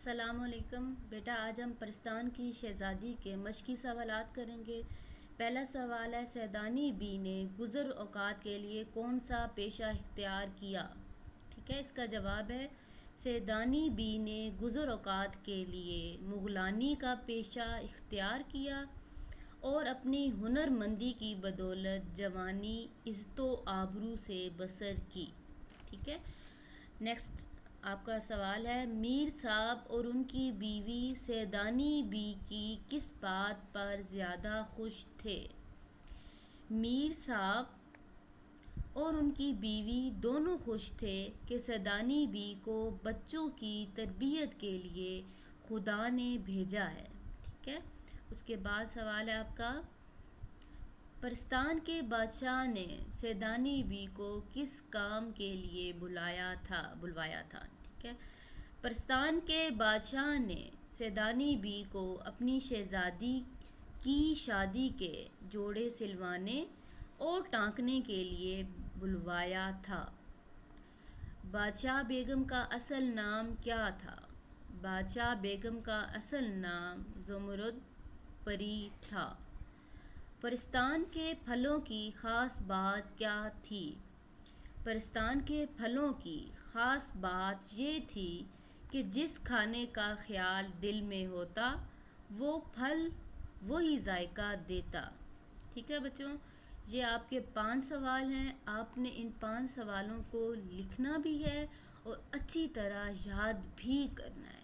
السلام علیکم بیٹا، آج ہم پرستان کی شہزادی کے مشقی سوالات کریں گے۔ پہلا سوال ہے، سیدانی بی نے گزر اوقات کے لیے کون سا پیشہ اختیار کیا؟ ٹھیک ہے، اس کا جواب ہے سیدانی بی نے گزر اوقات کے لیے مغلانی کا پیشہ اختیار کیا اور اپنی ہنر مندی کی بدولت جوانی عزت و آبرو سے بسر کی۔ ٹھیک ہے، نیکسٹ آپ کا سوال ہے، میر صاحب اور ان کی بیوی سیدانی بی کی کس بات پر زیادہ خوش تھے؟ میر صاحب اور ان کی بیوی دونوں خوش تھے کہ سیدانی بی کو بچوں کی تربیت کے لیے خدا نے بھیجا ہے۔ ٹھیک ہے، اس کے بعد سوال ہے آپ کا، پرستان کے بادشاہ نے سیدانی بی کو کس کام کے لیے بلوایا تھا؟ ٹھیک ہے، پرستان کے بادشاہ نے سیدانی بی کو اپنی شہزادی کی شادی کے جوڑے سلوانے اور ٹانکنے کے لیے بلوایا تھا۔ بادشاہ بیگم کا اصل نام کیا تھا؟ بادشاہ بیگم کا اصل نام زمرد پری تھا۔ پرستان کے پھلوں کی خاص بات کیا تھی؟ پرستان کے پھلوں کی خاص بات یہ تھی کہ جس کھانے کا خیال دل میں ہوتا وہ پھل وہی ذائقہ دیتا۔ ٹھیک ہے بچوں، یہ آپ کے 5 سوال ہیں۔ آپ نے ان 5 سوالوں کو لکھنا بھی ہے اور اچھی طرح یاد بھی کرنا ہے۔